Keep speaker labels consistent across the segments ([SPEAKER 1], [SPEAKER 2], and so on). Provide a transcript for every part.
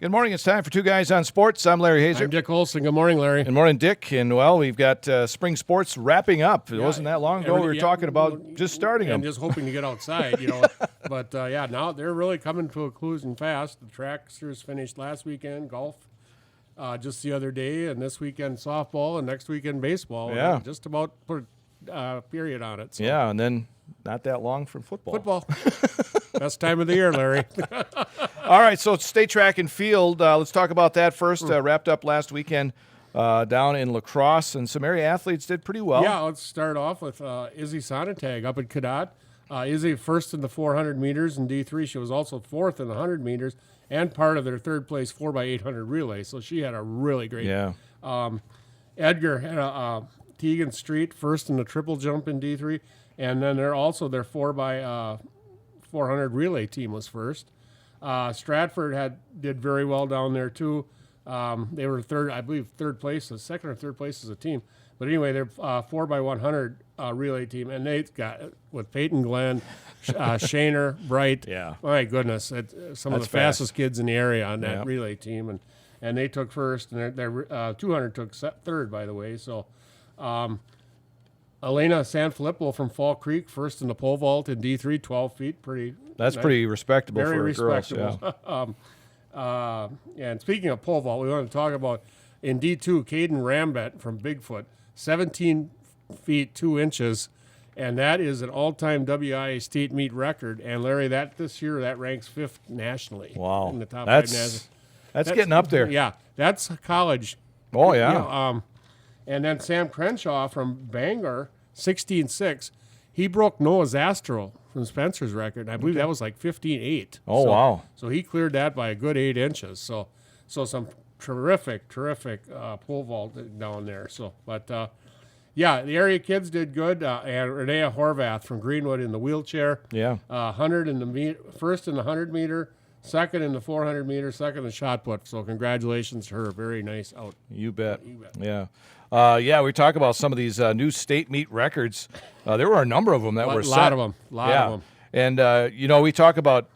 [SPEAKER 1] Good morning. It's time for Two Guys on Sports. I'm Larry Hazer.
[SPEAKER 2] I'm Dick Olson. Good morning, Larry.
[SPEAKER 1] Good morning, Dick. And, well, we've got spring sports wrapping up. It wasn't that long ago we were talking about just starting them.
[SPEAKER 2] And just hoping to get outside, But, now they're really coming to a conclusion fast. The tracksters finished last weekend, golf just the other day, and this weekend softball, and next weekend baseball.
[SPEAKER 1] Yeah.
[SPEAKER 2] And just about put a period on it. So.
[SPEAKER 1] Yeah, and then not that long for football.
[SPEAKER 2] Best time of the year, Larry.
[SPEAKER 1] All right, so state track and field. Let's talk about that first. Wrapped up last weekend down in La Crosse, and some area athletes did pretty well.
[SPEAKER 2] Yeah, let's start off with Izzy Sonntag up at Cadott. Izzy first in the 400 meters in D3. She was also fourth in the 100 meters and part of their third place 4x800 relay. So she had a really great.
[SPEAKER 1] Yeah.
[SPEAKER 2] Edgar had Teagan Street first in the triple jump in D3, and then their 4x400 relay team was first. Stratford did very well down there too. They were third place, second or third place as a team. But anyway, they're 4x100 relay team, and they got with Peyton Glenn, Shaner, Bright.
[SPEAKER 1] Yeah.
[SPEAKER 2] My goodness, some of the fastest kids in the area on that relay team, and they took first, and their 200 took third, by the way. So, Elena Sanfilippo from Fall Creek first in the pole vault in D3, 12 feet,
[SPEAKER 1] That's nice. Pretty respectable
[SPEAKER 2] Very
[SPEAKER 1] for
[SPEAKER 2] respectable.
[SPEAKER 1] girls. Yeah.
[SPEAKER 2] And speaking of pole vault, we want to talk about in D2, Caden Rambet from Bigfoot, 17 feet 2 inches, and that is an all-time WIA state meet record. And Larry, this year that ranks 5th nationally.
[SPEAKER 1] Wow,
[SPEAKER 2] in the top 5 nationally.
[SPEAKER 1] That's getting up there.
[SPEAKER 2] Yeah, that's college.
[SPEAKER 1] Oh yeah.
[SPEAKER 2] And then Sam Crenshaw from Bangor, 16.6. He broke Noah Zastro from Spencer's record. And I believe that was like 15.8.
[SPEAKER 1] Oh, wow.
[SPEAKER 2] So he cleared that by a good 8 inches. So some terrific pole vault down there. So, but the area kids did good. And Renea Horvath from Greenwood in the wheelchair.
[SPEAKER 1] Yeah.
[SPEAKER 2] 100 in the first in the 100 meter. Second in the 400 meter, second in shot put. So congratulations to her. Very nice out.
[SPEAKER 1] You bet. Yeah. We talk about some of these new state meet records. There were a number of them that were set.
[SPEAKER 2] A lot of them.
[SPEAKER 1] And, we talk about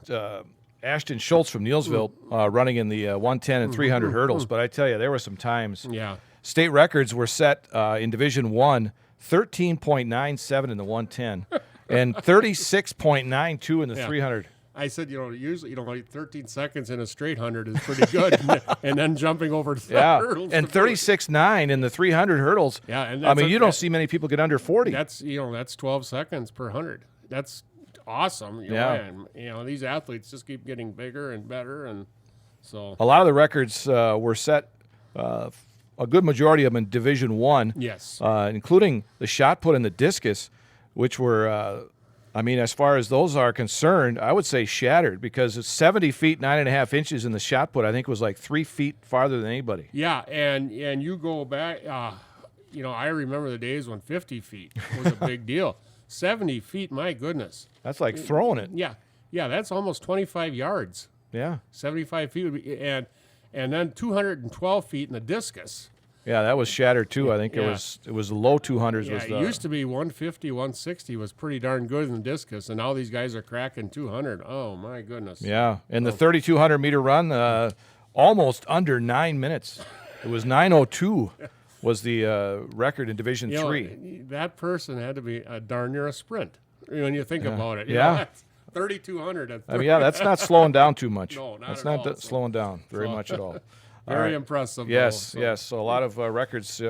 [SPEAKER 1] Ashton Schultz from Neillsville running in the 110 and 300 hurdles. But I tell you, there were some times.
[SPEAKER 2] Yeah.
[SPEAKER 1] State records were set in Division I, 13.97 in the 110 and 36.92 in the 300.
[SPEAKER 2] I said, usually, like 13 seconds in a straight 100 is pretty good, and then jumping over the hurdles.
[SPEAKER 1] And 36.9 in the 300 hurdles.
[SPEAKER 2] Yeah, and
[SPEAKER 1] you don't see many people get under 40.
[SPEAKER 2] That's 12 seconds per 100. That's awesome. And, these athletes just keep getting bigger and better, and so
[SPEAKER 1] a lot of the records were set. A good majority of them in Division I.
[SPEAKER 2] Yes,
[SPEAKER 1] including the shot put and the discus, which were. As far as those are concerned, I would say shattered because it's 70 feet, 9.5 inches in the shot put, I think was like 3 feet farther than anybody.
[SPEAKER 2] Yeah, and you go back, I remember the days when 50 feet was a big deal. 70 feet, my goodness.
[SPEAKER 1] That's like throwing it.
[SPEAKER 2] Yeah, that's almost 25 yards.
[SPEAKER 1] Yeah.
[SPEAKER 2] 75 feet would be, and then 212 feet in the discus.
[SPEAKER 1] Yeah, that was shattered too. I think it was the low 200s.
[SPEAKER 2] Yeah, it used to be 150, 160 was pretty darn good in the discus, and now these guys are cracking 200. Oh my goodness.
[SPEAKER 1] Yeah, and the 3,200 meter run, almost under 9 minutes. It was 9:02 was the record in Division III.
[SPEAKER 2] That person had to be darn near a sprint when you think about it. That's 3,200.
[SPEAKER 1] That's not slowing down too much.
[SPEAKER 2] No, not
[SPEAKER 1] that's
[SPEAKER 2] at
[SPEAKER 1] not
[SPEAKER 2] all.
[SPEAKER 1] slowing down very much at all.
[SPEAKER 2] Very impressive.
[SPEAKER 1] Yes. So a lot of records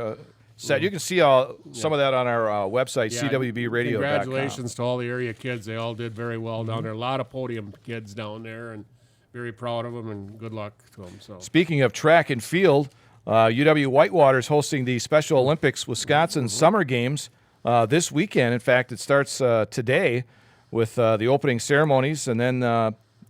[SPEAKER 1] set. You can see some of that on our website, cwbradio.com.
[SPEAKER 2] Congratulations to all the area kids. They all did very well down there. A lot of podium kids down there, and very proud of them, and good luck to them. So,
[SPEAKER 1] speaking of track and field, UW Whitewater is hosting the Special Olympics Wisconsin Summer Games this weekend. In fact, it starts today with the opening ceremonies, and then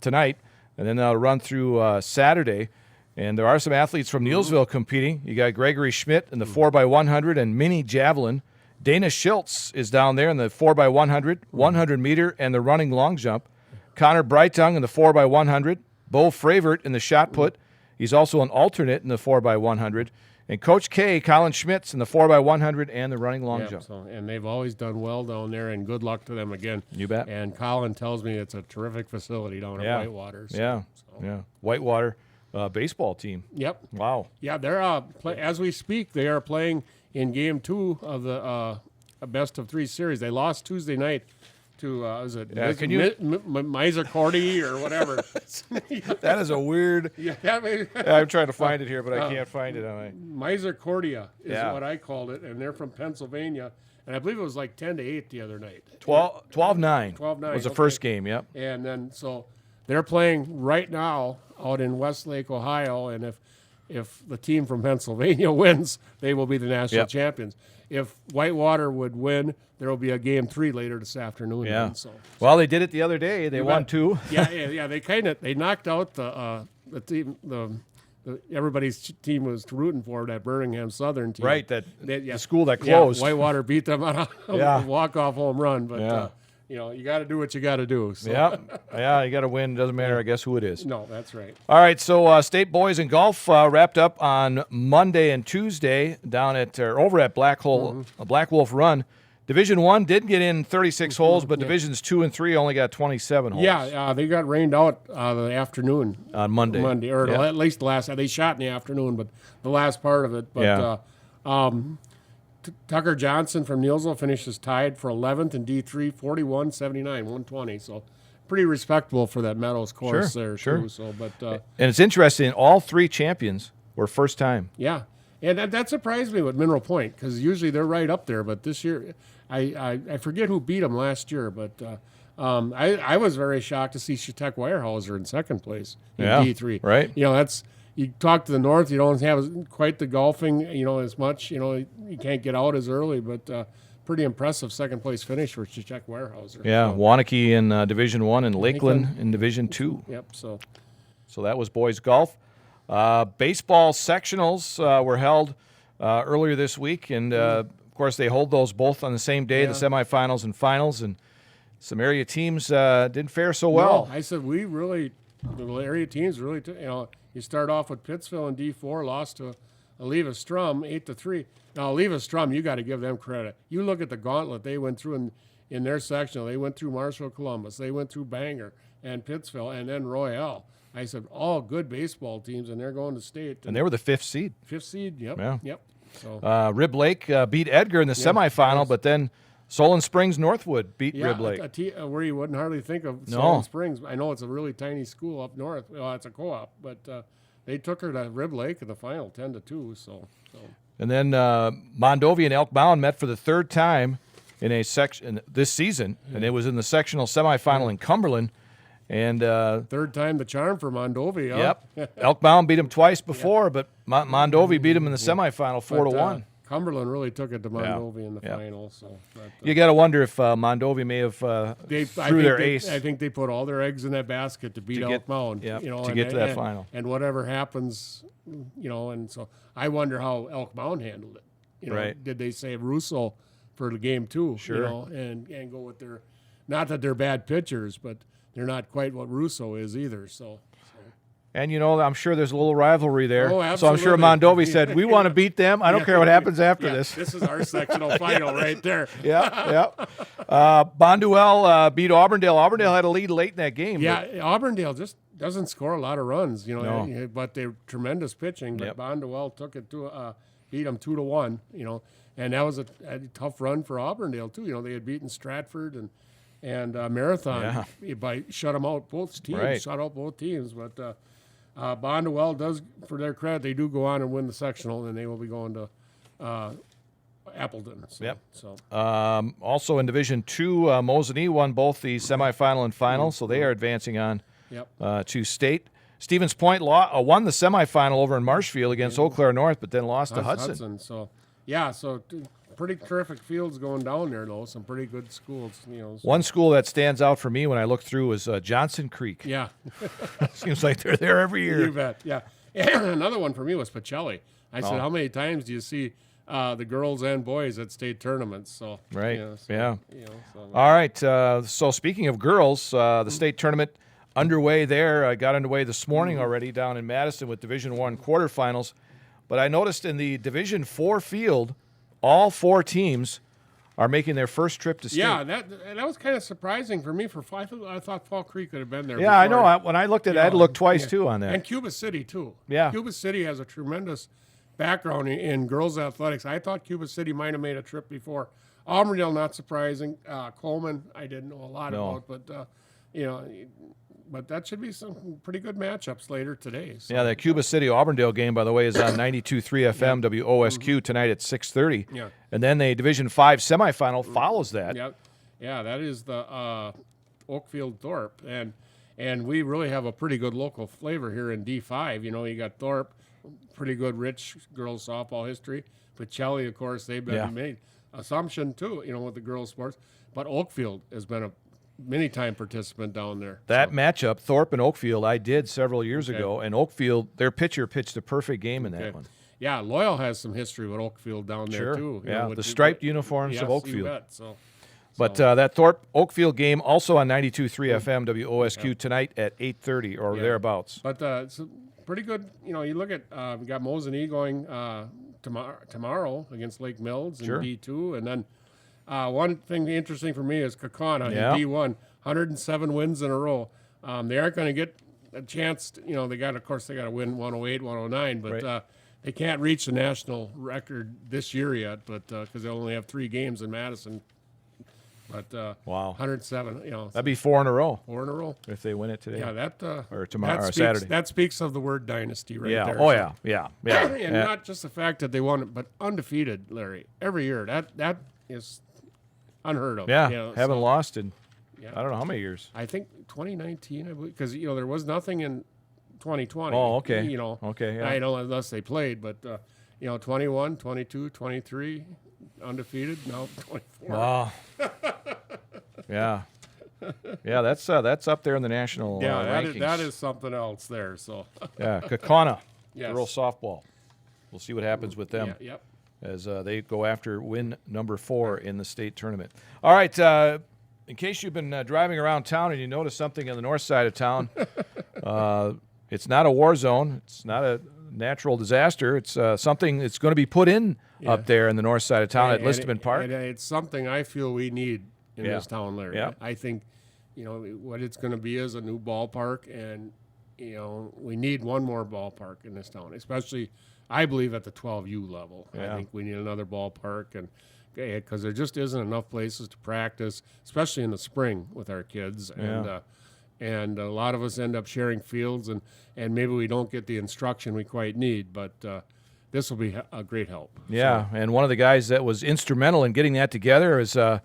[SPEAKER 1] tonight, and then they'll run through Saturday. And there are some athletes from Neillsville competing. You got Gregory Schmidt in the 4x100 and mini javelin. Dana Schiltz is down there in the 4x100, 100 meter, and the running long jump. Connor Breitung in the 4x100. Bo Fravert in the shot put. He's also an alternate in the 4x100. And Coach K, Colin Schmitz in the 4x100 and the running long jump.
[SPEAKER 2] And they've always done well down there, and good luck to them again.
[SPEAKER 1] You bet.
[SPEAKER 2] And Colin tells me it's a terrific facility down at Whitewater.
[SPEAKER 1] Whitewater. baseball team.
[SPEAKER 2] Yep.
[SPEAKER 1] Wow.
[SPEAKER 2] Yeah, they're as we speak, they are playing in Game 2 of the best of 3 series. They lost Tuesday night to Miser Cordy or whatever.
[SPEAKER 1] That is a weird.
[SPEAKER 2] Yeah,
[SPEAKER 1] I'm trying to find it here, but I can't find it.
[SPEAKER 2] Miser Cordia is what I called it, and they're from Pennsylvania. And I believe it was like 10-8 the other night.
[SPEAKER 1] 12-9.
[SPEAKER 2] 12-9
[SPEAKER 1] was the first game. Yep.
[SPEAKER 2] And then so they're playing right now out in Westlake, Ohio, and if the team from Pennsylvania wins, they will be the national champions. If Whitewater would win, there will be a Game 3 later this afternoon.
[SPEAKER 1] Yeah.
[SPEAKER 2] Then, so.
[SPEAKER 1] Well, they did it the other day. They won 2.
[SPEAKER 2] Yeah. They knocked out the team everybody's team was rooting for, that Birmingham Southern team.
[SPEAKER 1] Right. The school that closed.
[SPEAKER 2] Yeah, Whitewater beat them on a walk-off home run, but. You got to do what you got to do. So.
[SPEAKER 1] Yeah, you got to win. Doesn't matter, I guess, who it is.
[SPEAKER 2] No, that's right.
[SPEAKER 1] All right, so state boys in golf wrapped up on Monday and Tuesday down at over at Black Wolf Run. Division 1 did get in 36 holes, but Divisions 2 and 3 only got 27 holes.
[SPEAKER 2] Yeah, they got rained out the afternoon
[SPEAKER 1] on Monday.
[SPEAKER 2] Or at least the last. They shot in the afternoon, but the last part of it. But Tucker Johnson from Neillsville finishes tied for 11th in D3, 41-79, 120. So pretty respectable for that Meadows course too. So,
[SPEAKER 1] and it's interesting. All 3 champions were first time.
[SPEAKER 2] Yeah, and that surprised me with Mineral Point, because usually they're right up there. But this year, I forget who beat them last year, but I was very shocked to see Shatek Weyerhaeuser in second place in D3.
[SPEAKER 1] Right.
[SPEAKER 2] You talk to the north, you don't have quite the golfing, as much. You can't get out as early, but pretty impressive second place finish for Shatek Weyerhaeuser.
[SPEAKER 1] Yeah, so. Wanakee in Division 1 and Lakeland in Division 2.
[SPEAKER 2] Yep.
[SPEAKER 1] So that was boys golf. Baseball sectionals were held earlier this week, and of course they hold those both on the same day, the semifinals and finals, and some area teams didn't fare so well.
[SPEAKER 2] No, I said the area teams really, you start off with Pittsville in D4, lost to Aleva Strum 8-3. Now Aleva Strum, you got to give them credit. You look at the gauntlet they went through in their sectional. They went through Marshall Columbus, they went through Bangor and Pittsville, and then Royale. I said all good baseball teams, and they're going to state.
[SPEAKER 1] And they were the 5th seed.
[SPEAKER 2] 5th seed, yep.
[SPEAKER 1] Yeah.
[SPEAKER 2] Yep.
[SPEAKER 1] So Rib Lake beat Edgar in the semifinal, but then Solon Springs Northwood beat Rib Lake.
[SPEAKER 2] Where you wouldn't hardly think of Solon Springs. I know it's a really tiny school up north. Well, it's a co-op, but they took her to Rib Lake in the final, 10-2. So.
[SPEAKER 1] And then Mondovi and Elk Mound met for the 3rd time in a section this season, and it was in the sectional semifinal in Cumberland. And
[SPEAKER 2] 3rd time the charm for Mondovi. Huh?
[SPEAKER 1] Yep. Elk Mound beat him twice before, but Mondovi beat him in the semifinal 4-1.
[SPEAKER 2] Cumberland really took it to Mondovi in the final. So
[SPEAKER 1] you got to wonder if Mondovi may have threw their ace.
[SPEAKER 2] I think they put all their eggs in that basket to beat Elk Mound.
[SPEAKER 1] To get to that final.
[SPEAKER 2] And whatever happens, and so I wonder how Elk Mound handled it.
[SPEAKER 1] Right.
[SPEAKER 2] Did they save Russo for the game 2?
[SPEAKER 1] Sure.
[SPEAKER 2] And go with their, not that they're bad pitchers, but they're not quite what Russo is either. So.
[SPEAKER 1] And, I'm sure there's a little rivalry there.
[SPEAKER 2] Oh, absolutely.
[SPEAKER 1] So I'm sure Mondovi said, we want to beat them. I don't care what happens after this.
[SPEAKER 2] This is our sectional final right there.
[SPEAKER 1] Yeah. Bonduel beat Auburndale. Auburndale had a lead late in that game.
[SPEAKER 2] Yeah, Auburndale just doesn't score a lot of runs, but they're tremendous pitching. But Bonduel took it to beat them 2-1, and that was a tough run for Auburndale too. They had beaten Stratford and Marathon by shut them out both teams. Shut out both teams, but. Bonduel does, for their credit, they do go on and win the sectional, and they will be going to Appleton. So,
[SPEAKER 1] also in Division 2, Mosinee won both the semifinal and final, so they are advancing on to state. Stevens Point won the semifinal over in Marshfield against Eau Claire North, but then lost to Hudson.
[SPEAKER 2] So pretty terrific fields going down there, though. Some pretty good schools.
[SPEAKER 1] One school that stands out for me when I look through is Johnson Creek.
[SPEAKER 2] Yeah.
[SPEAKER 1] Seems like they're there every year.
[SPEAKER 2] You bet, yeah. And another one for me was Pacelli. I said, how many times do you see the girls and boys at state tournaments? So
[SPEAKER 1] right, All right, so speaking of girls, the state tournament underway there. Got underway this morning already down in Madison with Division 1 quarterfinals. But I noticed in the Division 4 field, all 4 teams are making their first trip to state.
[SPEAKER 2] Yeah, that was kind of surprising for me. I thought Fall Creek could have been there.
[SPEAKER 1] Yeah,
[SPEAKER 2] before.
[SPEAKER 1] I know. When I looked at it, I had to look twice, too, on that.
[SPEAKER 2] And Cuba City, too.
[SPEAKER 1] Yeah.
[SPEAKER 2] Cuba City has a tremendous background in girls' athletics. I thought Cuba City might have made a trip before. Auburndale, not surprising. Coleman, I didn't know a lot about, but, but that should be some pretty good matchups later today. So.
[SPEAKER 1] Yeah, that Cuba City Auburndale game, by the way, is on 92.3 FM WOSQ tonight at 6:30.
[SPEAKER 2] Yeah.
[SPEAKER 1] And then the Division 5 semifinal follows that.
[SPEAKER 2] Yeah, that is the Oakfield Thorpe, and we really have a pretty good local flavor here in D5. You got Thorpe, pretty good rich girls softball history. Pacelli, of course, they've been made. Assumption too, with the girls sports. But Oakfield has been a many-time participant down there.
[SPEAKER 1] That matchup, Thorpe and Oakfield, I did several years ago, and Oakfield, their pitcher pitched a perfect game in that one.
[SPEAKER 2] Yeah, Loyal has some history with Oakfield down there too.
[SPEAKER 1] The striped uniforms of Oakfield.
[SPEAKER 2] You bet,
[SPEAKER 1] But that Thorpe Oakfield game also on 92.3 FM WOSQ tonight at 8:30 or thereabouts.
[SPEAKER 2] But it's pretty good. You look at we got Mosinee going tomorrow against Lake Mills in D2, and then one thing interesting for me is Kaukauna in D1, 107 wins in a row. They aren't going to get a chance. They got to win 108, 109, but they can't reach the national record this year yet. But because they only have 3 games in Madison. But
[SPEAKER 1] wow,
[SPEAKER 2] 107.
[SPEAKER 1] That'd be 4 in a row.
[SPEAKER 2] 4 in a row
[SPEAKER 1] if they win it today.
[SPEAKER 2] Yeah,
[SPEAKER 1] or tomorrow or
[SPEAKER 2] Saturday.
[SPEAKER 1] Saturday.
[SPEAKER 2] That speaks of the word dynasty right there.
[SPEAKER 1] Oh yeah.
[SPEAKER 2] And not just the fact that they won it, but undefeated, Larry, every year. That is unheard of.
[SPEAKER 1] Yeah, haven't lost in I don't know how many years. I
[SPEAKER 2] think 2019, I believe, because there was nothing in 2020.
[SPEAKER 1] Oh, okay.
[SPEAKER 2] Okay. Yeah. I don't unless they played, but 21, 22, 23. Undefeated, now 24.
[SPEAKER 1] Wow. Yeah, that's up there in the national rankings.
[SPEAKER 2] That is something else there. So
[SPEAKER 1] Kaukauna, girls softball. We'll see what happens with them as they go after win number 4 in the state tournament. All right, in case you've been driving around town and you notice something on the north side of town, it's not a war zone. It's not a natural disaster. It's something that's going to be put in up there in the north side of town at Listman Park.
[SPEAKER 2] And it's something I feel we need in this town, Larry. I think, what it's going to be is a new ballpark, and, we need one more ballpark in this town, especially, I believe, at the 12U level. I think we need another ballpark, and because there just isn't enough places to practice, especially in the spring with our kids. And a lot of us end up sharing fields, and maybe we don't get the instruction we quite need, but this will be a great help.
[SPEAKER 1] Yeah, and one of the guys that was instrumental in getting that together is a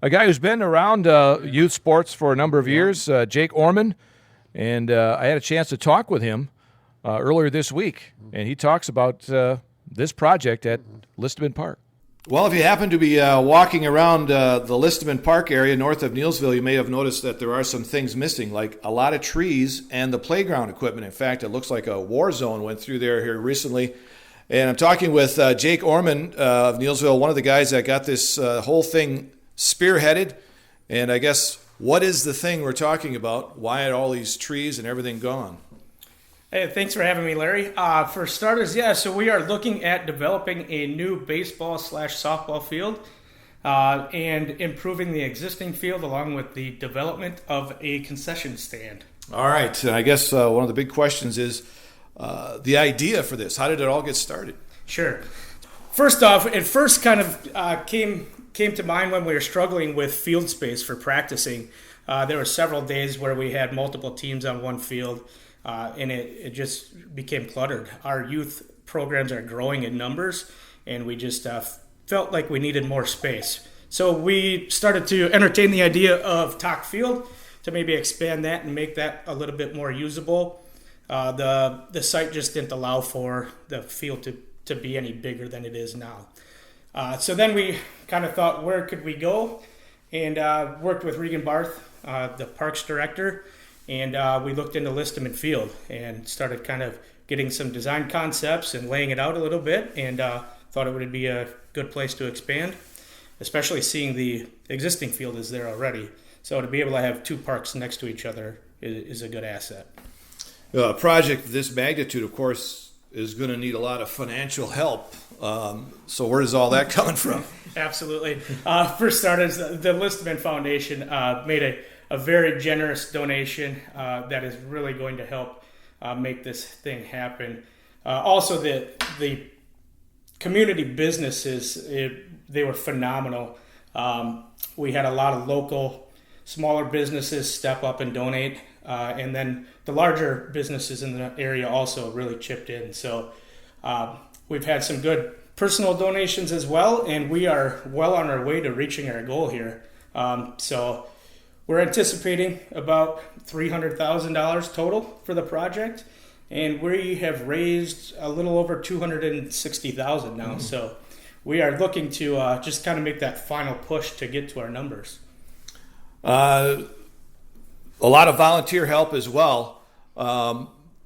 [SPEAKER 1] guy who's been around youth sports for a number of years, Jake Ormond, and I had a chance to talk with him earlier this week, and he talks about this project at Listman Park. Well, if you happen to be walking around the Listman Park area north of Neillsville, you may have noticed that there are some things missing, like a lot of trees and the playground equipment. In fact, it looks like a war zone went through there here recently. And I'm talking with Jake Ormond of Neillsville, one of the guys that got this whole thing spearheaded. And I guess, what is the thing we're talking about? Why are all these trees and everything gone?
[SPEAKER 3] Hey, thanks for having me, Larry. For starters, so we are looking at developing a new baseball/softball field and improving the existing field along with the development of a concession stand.
[SPEAKER 1] All right. I guess one of the big questions is the idea for this. How did it all get started?
[SPEAKER 3] Sure. First off, it first kind of came to mind when we were struggling with field space for practicing. There were several days where we had multiple teams on one field. And it just became cluttered. Our youth programs are growing in numbers, and we just felt like we needed more space. So we started to entertain the idea of Talk Field to maybe expand that and make that a little bit more usable. The site just didn't allow for the field to be any bigger than it is now. So then we kind of thought, where could we go? And worked with Regan Barth, the parks director, and we looked into Listman Field and started kind of getting some design concepts and laying it out a little bit, and thought it would be a good place to expand, especially seeing the existing field is there already. So to be able to have 2 parks next to each other is a good asset.
[SPEAKER 1] A project of this magnitude, of course, is going to need a lot of financial help. So where is all that coming from?
[SPEAKER 3] Absolutely. For starters, the Listman Foundation made a very generous donation that is really going to help make this thing happen. Also, the community businesses, they were phenomenal. We had a lot of local, smaller businesses step up and donate. And then the larger businesses in the area also really chipped in. So we've had some good personal donations as well, and we are well on our way to reaching our goal here. So we're anticipating about $300,000 total for the project, and we have raised a little over $260,000 now. Mm-hmm. So we are looking to just kind of make that final push to get to our numbers.
[SPEAKER 1] A lot of volunteer help as well.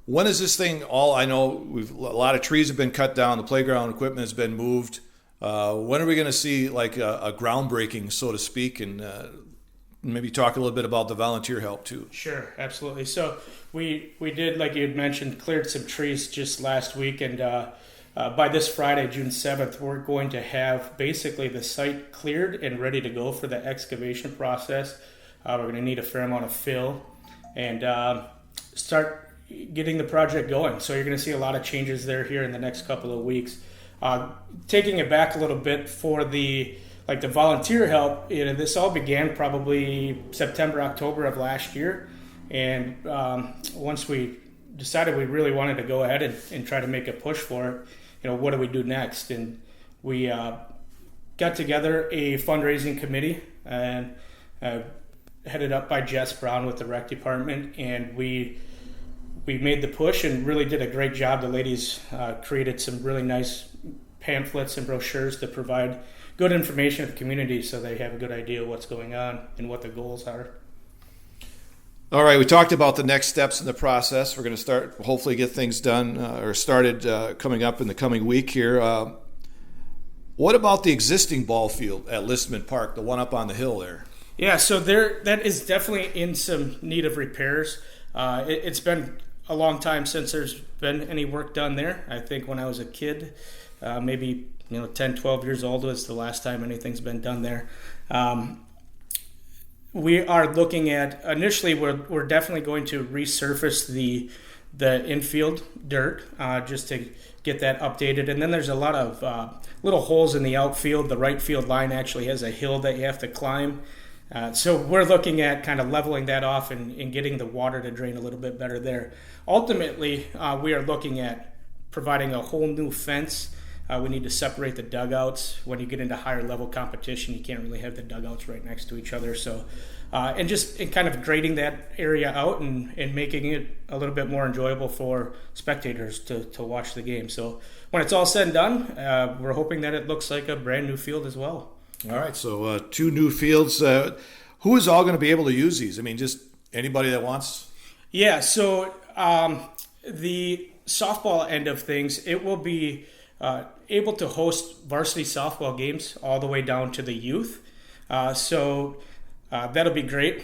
[SPEAKER 1] When is this thing all? I know a lot of trees have been cut down. The playground equipment has been moved. When are we going to see like a groundbreaking, so to speak, and maybe talk a little bit about the volunteer help too?
[SPEAKER 3] Sure, absolutely. So we did, like you had mentioned, cleared some trees just last week, and by this Friday, June 7th, we're going to have basically the site cleared and ready to go for the excavation process. We're going to need a fair amount of fill and start getting the project going. So you're going to see a lot of changes there here in the next couple of weeks. Taking it back a little bit for the volunteer help, this all began probably September, October of last year. And once we decided we really wanted to go ahead and try to make a push for it, what do we do next? And we got together a fundraising committee and headed up by Jess Brown with the rec department, and we made the push and really did a great job. The ladies created some really nice pamphlets and brochures to provide good information to the community so they have a good idea of what's going on and what the goals are.
[SPEAKER 1] All right, we talked about the next steps in the process. We're going to hopefully get things done or started coming up in the coming week here. What about the existing ball field at Listman Park, the one up on the hill there?
[SPEAKER 3] Yeah, so that is definitely in some need of repairs. It's been a long time since there's been any work done there. I think when I was a kid, maybe 10, 12 years old was the last time anything's been done there. We are looking at, initially we're definitely going to resurface the infield dirt just to get that updated. And then there's a lot of little holes in the outfield. The right field line actually has a hill that you have to climb. So we're looking at kind of leveling that off and getting the water to drain a little bit better there. Ultimately, we are looking at providing a whole new fence. We need to separate the dugouts. When you get into higher level competition, you can't really have the dugouts right next to each other. So, and kind of grading that area out and making it a little bit more enjoyable for spectators to watch the game. So when it's all said and done, we're hoping that it looks like a brand new field as well.
[SPEAKER 1] All right, so 2 new fields. Who is all going to be able to use these? I mean, just anybody that wants?
[SPEAKER 3] Yeah, so the softball end of things, it will be able to host varsity softball games all the way down to the youth. So that'll be great.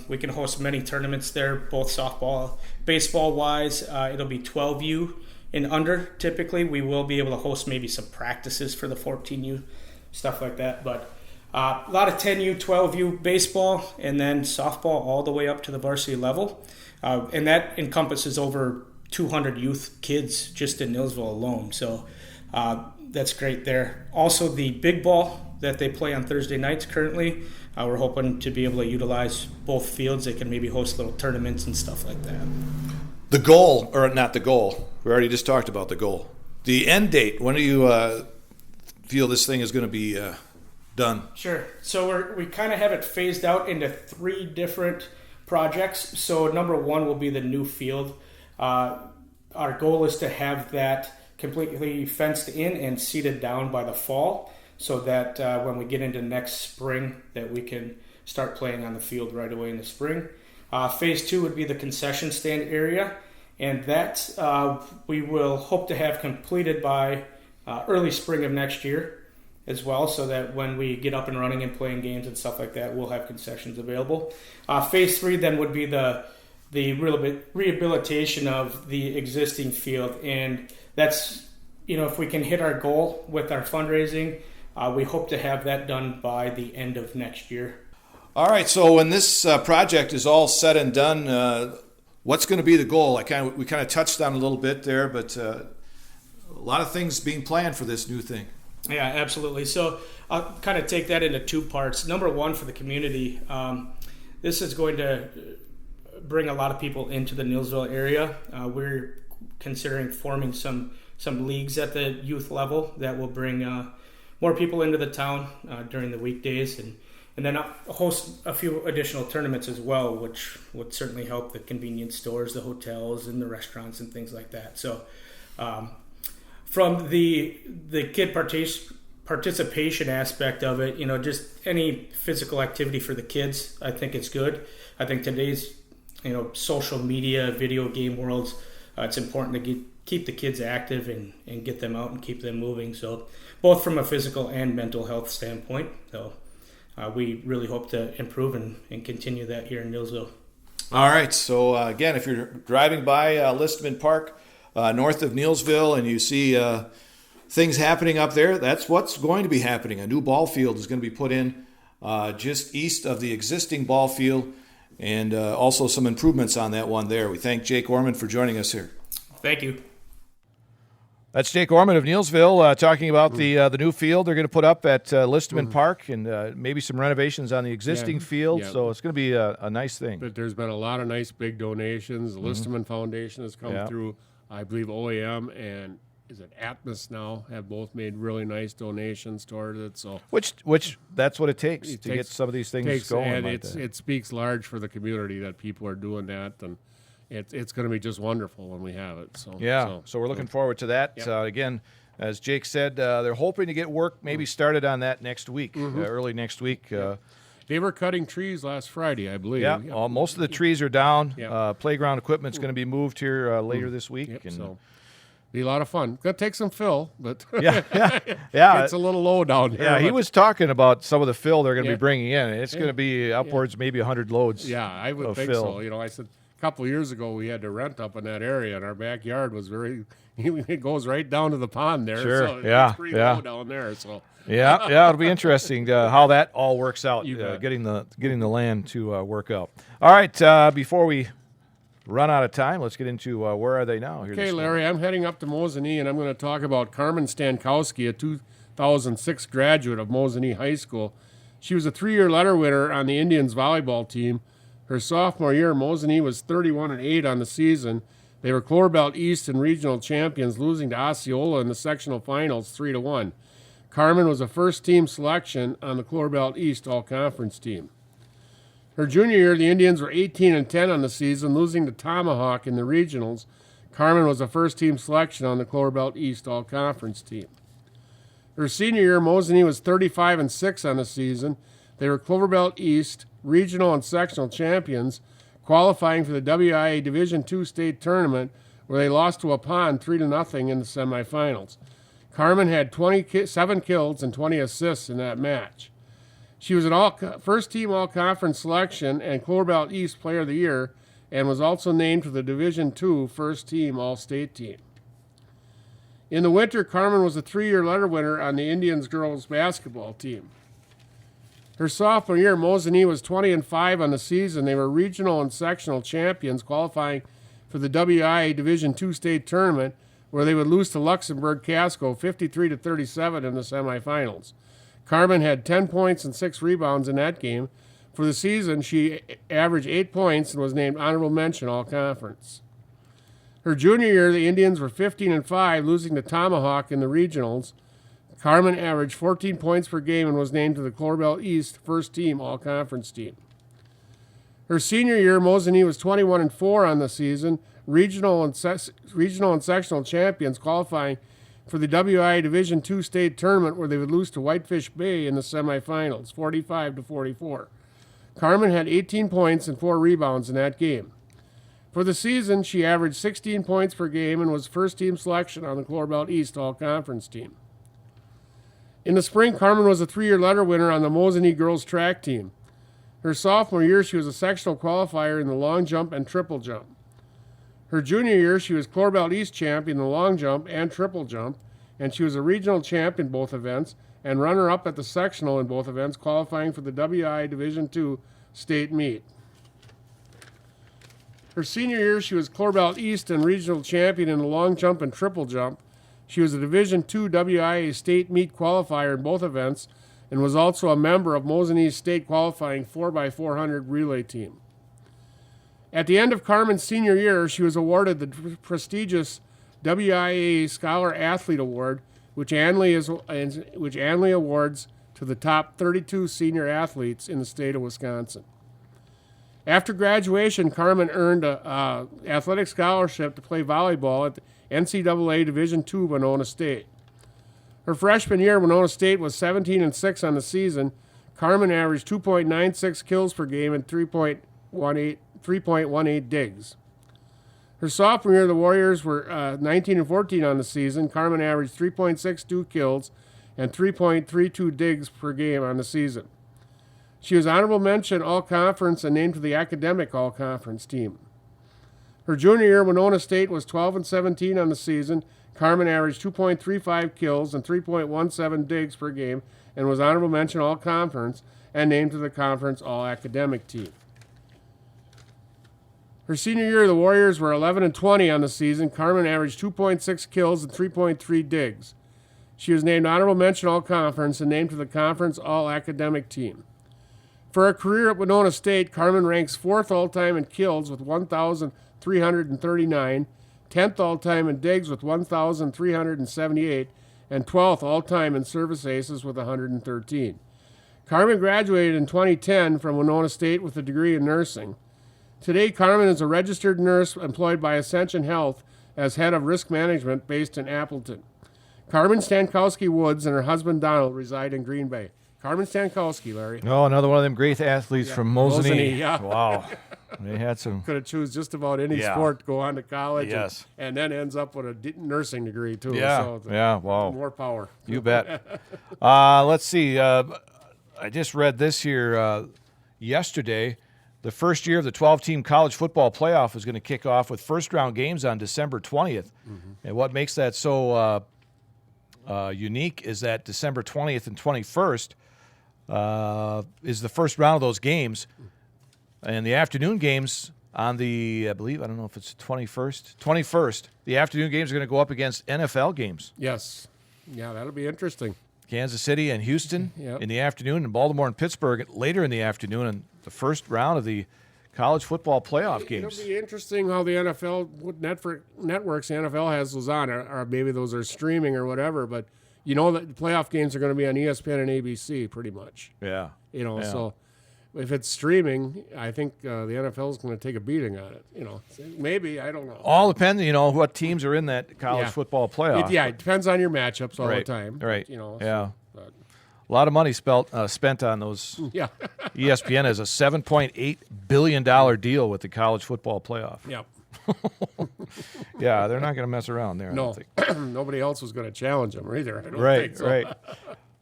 [SPEAKER 3] We can host many tournaments there, both softball, baseball-wise. It'll be 12U and under, typically. We will be able to host maybe some practices for the 14U, stuff like that. But a lot of 10U, 12U baseball, and then softball all the way up to the varsity level. And that encompasses over 200 youth kids just in Neillsville alone. So that's great there. Also, the big ball that they play on Thursday nights currently, we're hoping to be able to utilize both fields. They can maybe host little tournaments and stuff like that.
[SPEAKER 1] The goal, or not the goal, we already just talked about the goal. The end date, when do you feel this thing is going to be done?
[SPEAKER 3] Sure. So we kind of have it phased out into 3 different projects. So number 1 will be the new field. Our goal is to have that completely fenced in and seeded down by the fall, so that when we get into next spring that we can start playing on the field right away in the spring. Phase 2 would be the concession stand area, and that we will hope to have completed by early spring of next year as well, so that when we get up and running and playing games and stuff like that, we'll have concessions available. Phase 3 then would be the the rehabilitation of the existing field. And that's, if we can hit our goal with our fundraising, we hope to have that done by the end of next year.
[SPEAKER 1] All right, so when this project is all said and done, what's going to be the goal? We kind of touched on a little bit there, but a lot of things being planned for this new thing.
[SPEAKER 3] Yeah, absolutely. So I'll kind of take that into two parts. Number one, for the community, this is going to bring a lot of people into the Neillsville area. We're considering forming some leagues at the youth level that will bring more people into the town during the weekdays, and then host a few additional tournaments as well, which would certainly help the convenience stores, the hotels, and the restaurants and things like that. So from the kid participation aspect of it, just any physical activity for the kids, I think it's good. I think today's social media, video game worlds, it's important to keep the kids active and get them out and keep them moving. So both from a physical and mental health standpoint. So we really hope to improve and continue that here in Neillsville.
[SPEAKER 1] All right. So again, if you're driving by Listman Park north of Neillsville and you see things happening up there, that's what's going to be happening. A new ball field is going to be put in just east of the existing ball field, and also some improvements on that one there. We thank Jake Ormond for joining us here.
[SPEAKER 3] Thank you.
[SPEAKER 1] That's Jake Ormond of Neillsville talking about the new field they're going to put up at Listman Park, and maybe some renovations on the existing field.
[SPEAKER 2] Yeah.
[SPEAKER 1] So it's going to be a nice thing.
[SPEAKER 2] But there's been a lot of nice big donations. The Listman Foundation has come through. I believe OAM and is it Atmos now have both made really nice donations towards it. So
[SPEAKER 1] which that's what it takes to get some of these things going.
[SPEAKER 2] And
[SPEAKER 1] like that.
[SPEAKER 2] it speaks large for the community that people are doing that, and it's going to be just wonderful when we have it. So
[SPEAKER 1] so we're looking forward to that.
[SPEAKER 2] Yep.
[SPEAKER 1] Again, as Jake said, they're hoping to get work maybe started on that next week, early next week.
[SPEAKER 2] They were cutting trees last Friday, I believe.
[SPEAKER 1] Yeah, most of the trees are down.
[SPEAKER 2] Yep.
[SPEAKER 1] Playground equipment's going to be moved here later this week.
[SPEAKER 2] Yep,
[SPEAKER 1] And,
[SPEAKER 2] so be a lot of fun. Gonna take some fill, but
[SPEAKER 1] yeah.
[SPEAKER 2] it's a little low down there.
[SPEAKER 1] Yeah, he
[SPEAKER 2] but-
[SPEAKER 1] was talking about some of the fill they're going to
[SPEAKER 2] Yeah.
[SPEAKER 1] be bringing in. It's going to be upwards maybe 100 loads.
[SPEAKER 2] Yeah, I would
[SPEAKER 1] of
[SPEAKER 2] think
[SPEAKER 1] fill.
[SPEAKER 2] so. I said a couple of years ago we had to rent up in that area, and our backyard was it goes right down to the pond there.
[SPEAKER 1] Sure,
[SPEAKER 2] So
[SPEAKER 1] yeah,
[SPEAKER 2] it's pretty
[SPEAKER 1] yeah.
[SPEAKER 2] low down there. So
[SPEAKER 1] Yeah, it'll be interesting how that all works out.
[SPEAKER 2] You bet.
[SPEAKER 1] Getting the land to work out. All right, before we run out of time, let's get into where are they now? Here
[SPEAKER 2] okay,
[SPEAKER 1] this
[SPEAKER 2] Larry, I'm heading up to Mosinee, and I'm going to talk about Carmen Stankowski, a 2006 graduate of Mosinee High School. She was a 3-year letter winner on the Indians volleyball team. Her sophomore year, Mosinee was 31-8 on the season. They were Clover Belt East and regional champions, losing to Osceola in the sectional finals 3-1. Carmen was a first-team selection on the Clover Belt East All-Conference team. Her junior year, the Indians were 18-10 on the season, losing to Tomahawk in the regionals. Carmen was a first-team selection on the Clover Belt East All-Conference team. Her senior year, Mosinee was 35-6 on the season. They were Clover Belt East regional and sectional champions, qualifying for the WIA Division II state tournament, where they lost to Waupun 3-0 in the semifinals. Carmen had 27 kills and 20 assists in that match. She was an first-team All-Conference selection and Clover Belt East Player of the Year, and was also named to the Division II first-team All-State team. In the winter, Carmen was a 3-year letter winner on the Indians girls basketball team. Her sophomore year, Mosinee was 20-5 on the season. They were regional and sectional champions, qualifying for the WIA Division II state tournament, where they would lose to Luxembourg Casco 53-37 in the semifinals. Carmen had 10 points and 6 rebounds in that game. For the season, she averaged 8 points and was named honorable mention All-Conference. Her junior year, the Indians were 15-5, losing to Tomahawk in the regionals. Carmen averaged 14 points per game and was named to the Clover Belt East first-team All-Conference team. Her senior year, Mosinee was 21-4 on the season, regional and sectional champions, qualifying for the WIA Division II state tournament, where they would lose to Whitefish Bay in the semifinals, 45-44. Carmen had 18 points and 4 rebounds in that game. For the season, she averaged 16 points per game and was first-team selection on the Clover Belt East All-Conference team. In the spring, Carmen was a 3-year letter winner on the Mosinee girls track team. Her sophomore year, she was a sectional qualifier in the long jump and triple jump. Her junior year, she was Clorbelt East champion in the long jump and triple jump, and she was a regional champ in both events and runner-up at the sectional in both events, qualifying for the WI Division II state meet. Her senior year, she was Clorbelt East and regional champion in the long jump and triple jump. She was a Division II WIA state meet qualifier in both events and was also a member of Mosinee State qualifying 4x400 relay team. At the end of Carmen's senior year, she was awarded the prestigious WIA Scholar Athlete Award, which annually awards to the top 32 senior athletes in the state of Wisconsin. After graduation, Carmen earned an athletic scholarship to play volleyball at the NCAA Division II Winona State. Her freshman year, Winona State was 17-6 on the season. Carmen averaged 2.96 kills per game and 3.18 digs. Her sophomore year, the Warriors were 19-14 on the season. Carmen averaged 3.62 kills and 3.32 digs per game on the season. She was honorable mention All-Conference and named to the academic All-Conference team. Her junior year, Winona State was 12-17 on the season. Carmen averaged 2.35 kills and 3.17 digs per game and was honorable mention All-Conference and named to the conference All-Academic team. Her senior year, the Warriors were 11-20 on the season. Carmen averaged 2.6 kills and 3.3 digs. She was named honorable mention All-Conference and named to the conference All-Academic team. For her career at Winona State, Carmen ranks 4th all-time in kills with 1,339, 10th all-time in digs with 1,378, and 12th all-time in service aces with 113. Carmen graduated in 2010 from Winona State with a degree in nursing. Today, Carmen is a registered nurse employed by Ascension Health as head of risk management based in Appleton. Carmen Stankowski Woods and her husband Donald reside in Green Bay. Carmen Stankowski, Larry.
[SPEAKER 1] Oh, another one of them great athletes from Mosinee.
[SPEAKER 2] Yeah.
[SPEAKER 1] Wow. They had some.
[SPEAKER 2] Could have choose just about any sport to go on to college.
[SPEAKER 1] Yes.
[SPEAKER 2] And then ends up with a nursing degree, too.
[SPEAKER 1] Yeah.
[SPEAKER 2] So
[SPEAKER 1] Yeah. Wow.
[SPEAKER 2] more power.
[SPEAKER 1] You bet. Let's see. I just read this here yesterday. The first year of the 12-team college football playoff is going to kick off with first-round games on December 20th. Mm-hmm. And what makes that so unique is that December 20th and 21st is the first round of those games. And the afternoon games on the, I don't know if it's 21st, the afternoon games are going to go up against NFL games.
[SPEAKER 2] Yes. Yeah, that'll be interesting.
[SPEAKER 1] Kansas City and Houston in the afternoon, and Baltimore and Pittsburgh later in the afternoon, and the first round of the college football playoff games.
[SPEAKER 2] It'll be interesting how the NFL, what networks the NFL has those on, or maybe those are streaming or whatever, but you know that the playoff games are going to be on ESPN and ABC pretty much.
[SPEAKER 1] Yeah.
[SPEAKER 2] So if it's streaming, I think the NFL is going to take a beating on it. Maybe, I don't know.
[SPEAKER 1] All depends, what teams are in that college football playoff.
[SPEAKER 2] It depends on your matchups all the time.
[SPEAKER 1] Right.
[SPEAKER 2] A
[SPEAKER 1] lot of money spent on those.
[SPEAKER 2] Yeah.
[SPEAKER 1] ESPN has a $7.8 billion deal with the college football playoff.
[SPEAKER 2] Yep.
[SPEAKER 1] Yeah, they're not going to mess around there.
[SPEAKER 2] No.
[SPEAKER 1] I don't think.
[SPEAKER 2] Nobody else was going to challenge them either. I don't think so.
[SPEAKER 1] Right.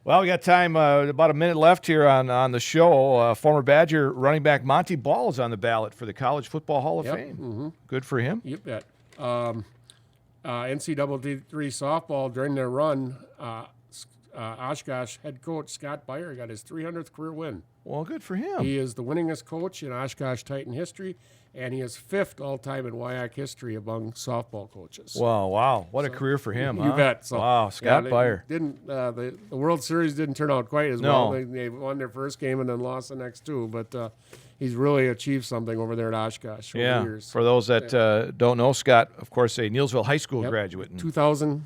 [SPEAKER 1] Well, we got time, about a minute left here on the show. Former Badger running back Monty Ball is on the ballot for the College Football Hall of Fame.
[SPEAKER 2] Mm-hmm.
[SPEAKER 1] Good for him.
[SPEAKER 2] You bet. NCAA softball during their run, Oshkosh head coach Scott Beyer got his 300th career win.
[SPEAKER 1] Well, good for him.
[SPEAKER 2] He is the winningest coach in Oshkosh Titan history, and he is 5th all-time in WIAC history among softball coaches.
[SPEAKER 1] Wow. What a career for him,
[SPEAKER 2] You
[SPEAKER 1] huh?
[SPEAKER 2] bet. So,
[SPEAKER 1] wow, Scott Beyer.
[SPEAKER 2] The World Series didn't turn out quite as well. They won their first game and then lost the next two, but he's really achieved something over there at Oshkosh over the years.
[SPEAKER 1] For those that don't know, Scott, of course, a Neillsville High School graduate.
[SPEAKER 2] 2000.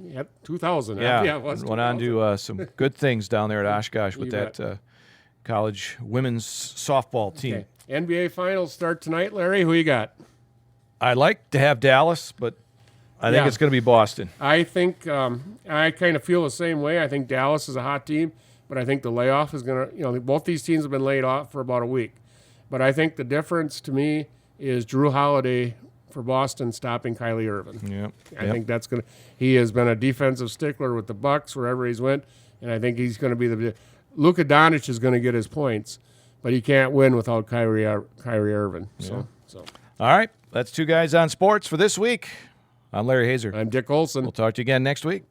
[SPEAKER 2] Yep, 2000.
[SPEAKER 1] Yeah,
[SPEAKER 2] it was
[SPEAKER 1] went on to some good things down there at Oshkosh with that college women's softball team.
[SPEAKER 2] Okay. NBA Finals start tonight, Larry. Who you got?
[SPEAKER 1] I'd like to have Dallas, but I think it's going to be Boston.
[SPEAKER 2] I think I kind of feel the same way. I think Dallas is a hot team, but I think the layoff is going to, both these teams have been laid off for about a week. But I think the difference to me is Drew Holiday for Boston stopping Kylie Irving.
[SPEAKER 1] Yep.
[SPEAKER 2] I think that's going to – he has been a defensive stickler with the Bucks wherever he's went, and I think he's going to be the – Luka Doncic is going to get his points, but you can't win without Kyrie Irving. So.
[SPEAKER 1] All right, that's Two Guys on Sports for this week. I'm Larry Hazer.
[SPEAKER 2] I'm Dick Olson.
[SPEAKER 1] We'll talk to you again next week.